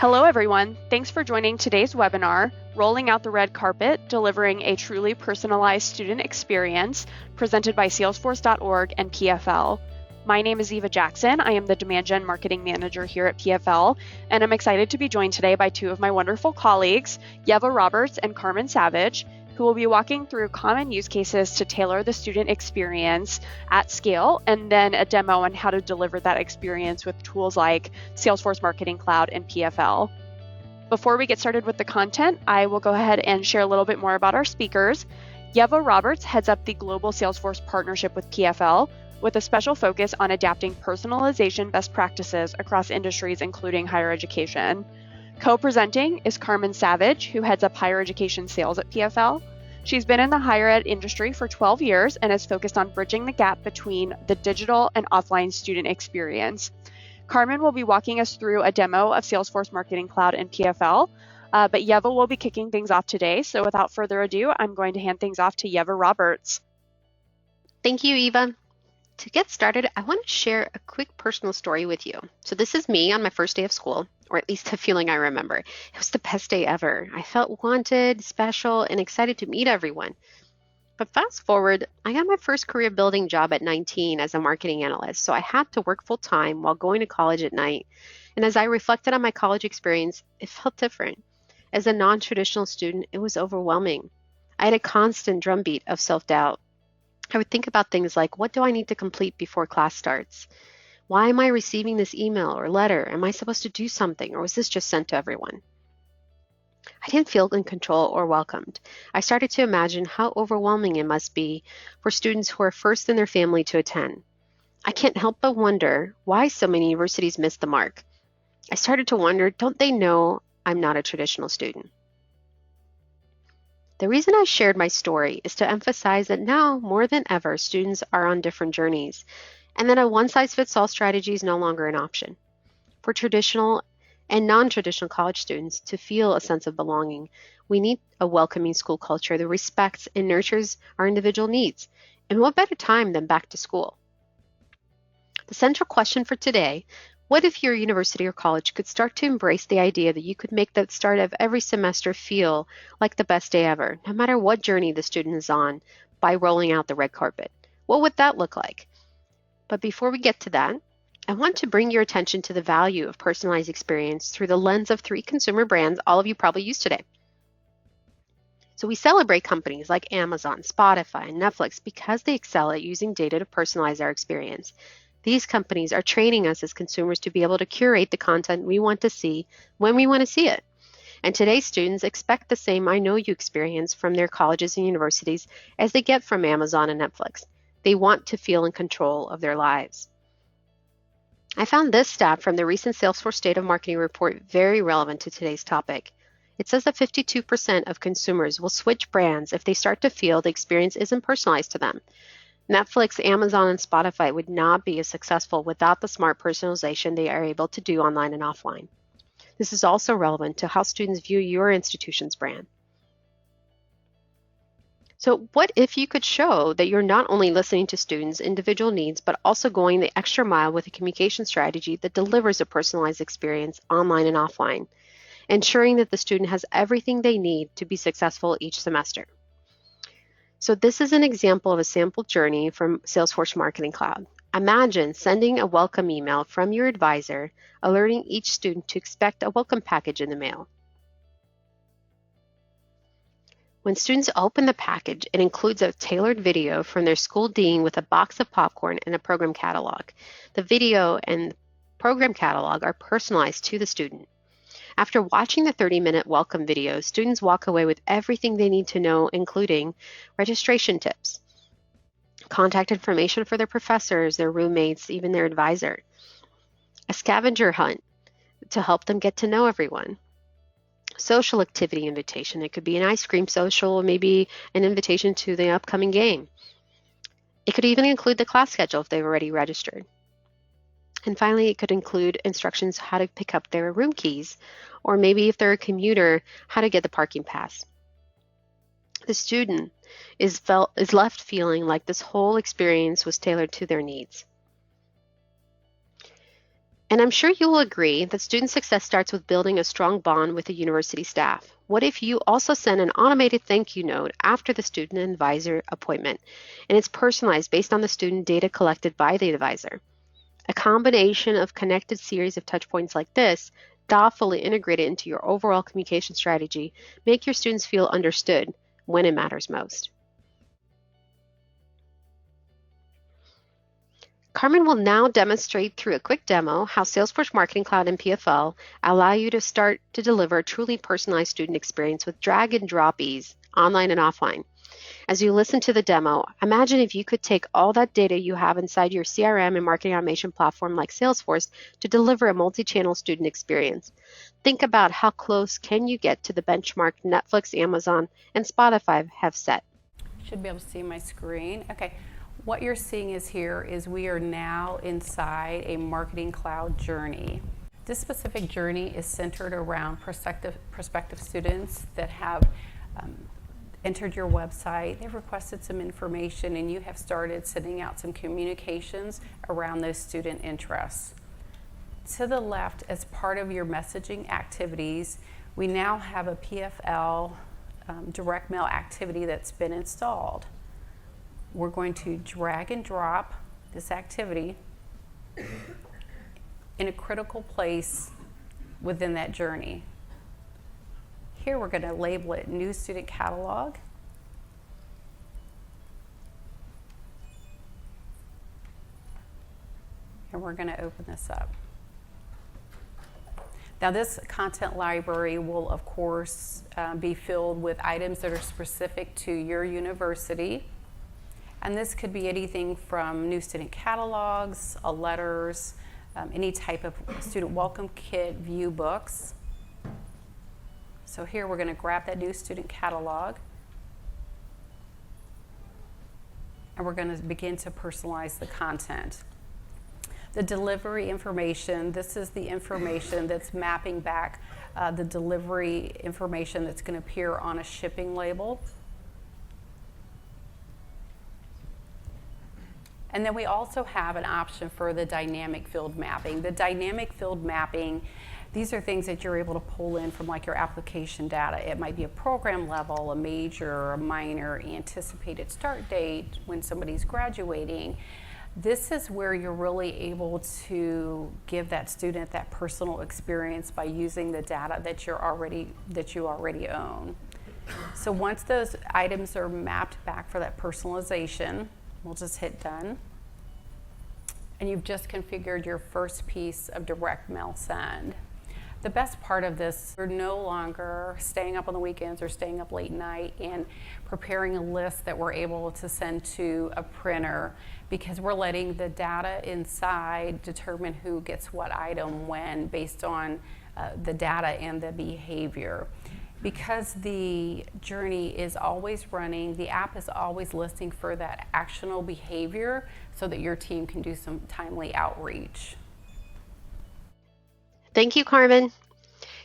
Hello, everyone. Thanks for joining today's webinar, Rolling Out the Red Carpet, Delivering a Truly Personalized Student Experience, presented by Salesforce.org and PFL. My name is Eva Jackson. I am the Demand Gen Marketing Manager here at PFL, and I'm excited to be joined today by two of my wonderful colleagues, Yeva Roberts and Carmen Savage, who will be walking through common use cases to tailor the student experience at scale, and then a demo on how to deliver that experience with tools like Salesforce Marketing Cloud and PFL. Before we get started with the content, I will go ahead and share a little bit more about our speakers. Yeva Roberts heads up the Global Salesforce partnership with PFL, with a special focus on adapting personalization best practices across industries, including higher education. Co-presenting is Carmen Savage, who heads up higher education sales at PFL. She's been in the higher ed industry for 12 years and is focused on bridging the gap between the digital and offline student experience. Carmen will be walking us through a demo of Salesforce Marketing Cloud and PFL, but Yeva will be kicking things off today. So without further ado, I'm going to hand things off to Yeva Roberts. Thank you, Eva. To get started, I want to share a quick personal story with you. So this is me on my first day of school, or at least the feeling I remember. It was the best day ever. I felt wanted, special, and excited to meet everyone. But fast forward, I got my first career building job at 19 as a marketing analyst, so I had to work full time while going to college at night. And as I reflected on my college experience, it felt different. As a non-traditional student, it was overwhelming. I had a constant drumbeat of self-doubt. I would think about things like, what do I need to complete before class starts? Why am I receiving this email or letter? Am I supposed to do something, or was this just sent to everyone? I didn't feel in control or welcomed. I started to imagine how overwhelming it must be for students who are first in their family to attend. I can't help but wonder why so many universities miss the mark. I started to wonder, don't they know I'm not a traditional student? The reason I shared my story is to emphasize that now, more than ever, students are on different journeys, and that a one-size-fits-all strategy is no longer an option. For traditional and non-traditional college students to feel a sense of belonging, we need a welcoming school culture that respects and nurtures our individual needs. And what better time than back to school? The central question for today: what if your university or college could start to embrace the idea that you could make the start of every semester feel like the best day ever, no matter what journey the student is on, by rolling out the red carpet? What would that look like? But before we get to that, I want to bring your attention to the value of personalized experience through the lens of 3 consumer brands all of you probably use today. So we celebrate companies like Amazon, Spotify, and Netflix because they excel at using data to personalize our experience. These companies are training us as consumers to be able to curate the content we want to see when we want to see it. And today's students expect the same I know you experience from their colleges and universities as they get from Amazon and Netflix. They want to feel in control of their lives. I found this stat from the recent Salesforce State of Marketing report very relevant to today's topic. It says that 52% of consumers will switch brands if they start to feel the experience isn't personalized to them. Netflix, Amazon, and Spotify would not be as successful without the smart personalization they are able to do online and offline. This is also relevant to how students view your institution's brand. So what if you could show that you're not only listening to students' individual needs, but also going the extra mile with a communication strategy that delivers a personalized experience online and offline, ensuring that the student has everything they need to be successful each semester? So this is an example of a sample journey from Salesforce Marketing Cloud. Imagine sending a welcome email from your advisor, alerting each student to expect a welcome package in the mail. When students open the package, it includes a tailored video from their school dean with a box of popcorn and a program catalog. The video and program catalog are personalized to the student. After watching the 30-minute welcome video, students walk away with everything they need to know, including registration tips, contact information for their professors, their roommates, even their advisor, a scavenger hunt to help them get to know everyone, social activity invitation. It could be an ice cream social, or maybe an invitation to the upcoming game. It could even include the class schedule if they've already registered. And finally, it could include instructions how to pick up their room keys, or maybe if they're a commuter, how to get the parking pass. The student is left feeling like this whole experience was tailored to their needs. And I'm sure you'll agree that student success starts with building a strong bond with the university staff. What if you also send an automated thank you note after the student advisor appointment, and it's personalized based on the student data collected by the advisor? A combination of connected series of touch points like this, thoughtfully integrated into your overall communication strategy, make your students feel understood when it matters most. Carmen will now demonstrate through a quick demo how Salesforce Marketing Cloud and PFL allow you to start to deliver a truly personalized student experience with drag and drop ease, online and offline. As you listen to the demo, imagine if you could take all that data you have inside your CRM and marketing automation platform like Salesforce to deliver a multi-channel student experience. Think about how close can you get to the benchmark Netflix, Amazon, and Spotify have set. Should be able to see my screen. Okay. What you're seeing is we are now inside a marketing cloud journey. This specific journey is centered around prospective students that have entered your website, they've requested some information, and you have started sending out some communications around those student interests. To the left, as part of your messaging activities, we now have a PFL direct mail activity that's been installed. We're going to drag and drop this activity in a critical place within that journey. Here we're going to label it New Student Catalog. And we're going to open this up. Now this content library will, of course, be filled with items that are specific to your university. And this could be anything from new student catalogs, letters, any type of student welcome kit, view books. So here we're going to grab that new student catalog, and we're going to begin to personalize the content. The delivery information, this is the information that's mapping back the delivery information that's going to appear on a shipping label. And then we also have an option for the dynamic field mapping. The dynamic field mapping, these are things that you're able to pull in from like your application data. It might be a program level, a major, a minor, anticipated start date, when somebody's graduating. This is where you're really able to give that student that personal experience by using the data that you already own. So once those items are mapped back for that personalization, we'll just hit done. And you've just configured your first piece of direct mail send. The best part of this, we're no longer staying up on the weekends or staying up late night and preparing a list that we're able to send to a printer, because we're letting the data inside determine who gets what item when based on the data and the behavior. Because the journey is always running, the app is always listening for that actionable behavior so that your team can do some timely outreach. Thank you, Carmen.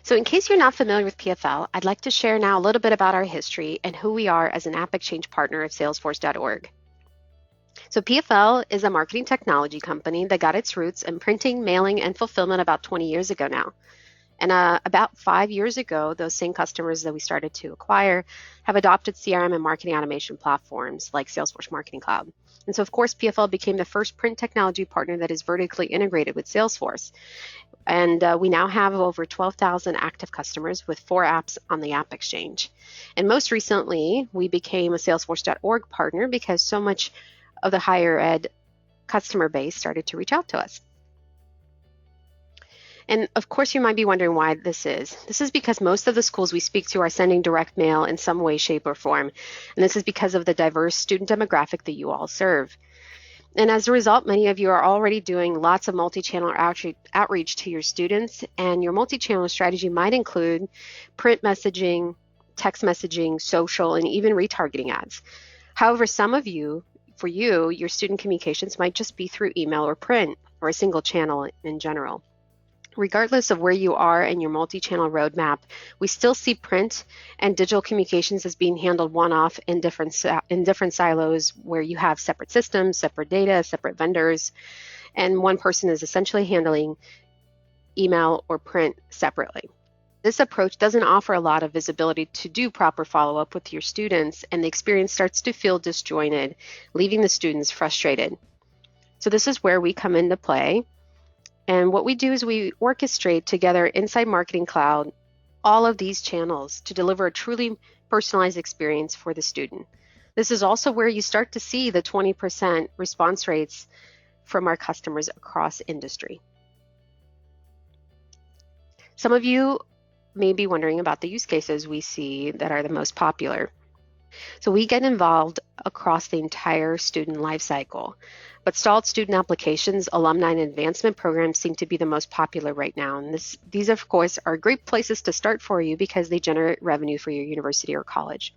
So in case you're not familiar with PFL, I'd like to share now a little bit about our history and who we are as an App Exchange partner of Salesforce.org. So PFL is a marketing technology company that got its roots in printing, mailing, and fulfillment about 20 years ago now. And about 5 years ago, those same customers that we started to acquire have adopted CRM and marketing automation platforms like Salesforce Marketing Cloud. And so, of course, PFL became the first print technology partner that is vertically integrated with Salesforce. And we now have over 12,000 active customers with 4 apps on the App Exchange. And most recently, we became a Salesforce.org partner because so much of the higher ed customer base started to reach out to us. And of course, you might be wondering why this is. This is because most of the schools we speak to are sending direct mail in some way, shape, or form. And this is because of the diverse student demographic that you all serve. And as a result, many of you are already doing lots of multi-channel outreach to your students. And your multi-channel strategy might include print messaging, text messaging, social, and even retargeting ads. However, for you, your student communications might just be through email or print or a single channel in general. Regardless of where you are in your multi-channel roadmap, we still see print and digital communications as being handled one-off in different silos where you have separate systems, separate data, separate vendors, and one person is essentially handling email, or print separately. This approach doesn't offer a lot of visibility to do proper follow-up with your students, and the experience starts to feel disjointed, leaving the students frustrated. So this is where we come into play. And what we do is we orchestrate together inside Marketing Cloud all of these channels to deliver a truly personalized experience for the student. This is also where you start to see the 20% response rates from our customers across industry. Some of you may be wondering about the use cases we see that are the most popular. So we get involved across the entire student life cycle, but stalled student applications, alumni, and advancement programs seem to be the most popular right now. And these, of course, are great places to start for you because they generate revenue for your university or college.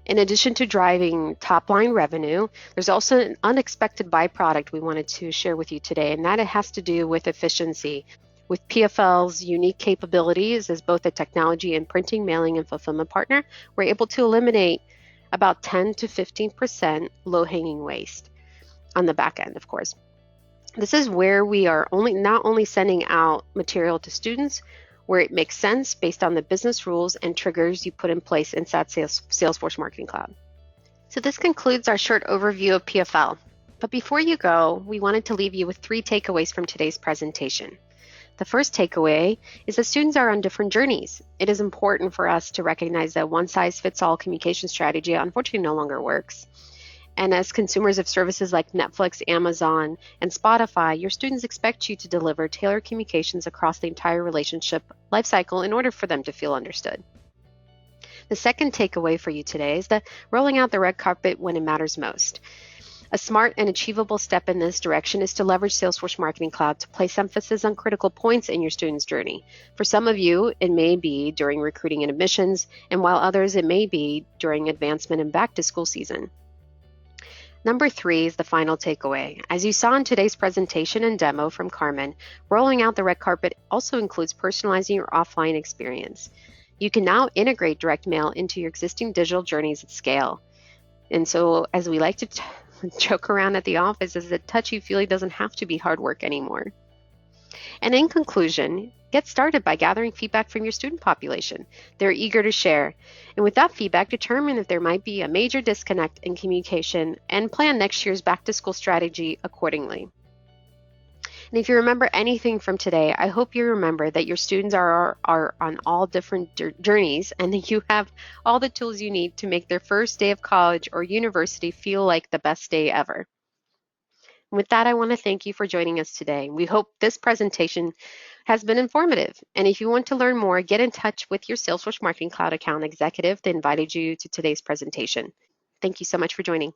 In addition to driving top-line revenue, there's also an unexpected byproduct we wanted to share with you today, and that it has to do with efficiency. With PFL's unique capabilities as both a technology and printing, mailing, and fulfillment partner, we're able to eliminate about 10 to 15% low-hanging waste on the back end, of course. This is where we are not only sending out material to students, where it makes sense based on the business rules and triggers you put in place inside Salesforce Marketing Cloud. So this concludes our short overview of PFL. But before you go, we wanted to leave you with 3 takeaways from today's presentation. The first takeaway is that students are on different journeys. It is important for us to recognize that one-size-fits-all communication strategy unfortunately no longer works. And as consumers of services like Netflix, Amazon, and Spotify, your students expect you to deliver tailored communications across the entire relationship lifecycle in order for them to feel understood. The second takeaway for you today is that rolling out the red carpet when it matters most. A smart and achievable step in this direction is to leverage Salesforce Marketing Cloud to place emphasis on critical points in your student's journey. For some of you, it may be during recruiting and admissions, and while others, it may be during advancement and back-to-school season. Number 3 is the final takeaway. As you saw in today's presentation and demo from Carmen, rolling out the red carpet also includes personalizing your offline experience. You can now integrate direct mail into your existing digital journeys at scale. And so, as we like to joke around at the office, is that touchy-feely doesn't have to be hard work anymore. And in conclusion, get started by gathering feedback from your student population. They're eager to share. And with that feedback, determine if there might be a major disconnect in communication and plan next year's back-to-school strategy accordingly. And if you remember anything from today, I hope you remember that your students are on all different journeys and that you have all the tools you need to make their first day of college or university feel like the best day ever. With that, I want to thank you for joining us today. We hope this presentation has been informative. And if you want to learn more, get in touch with your Salesforce Marketing Cloud account executive that invited you to today's presentation. Thank you so much for joining.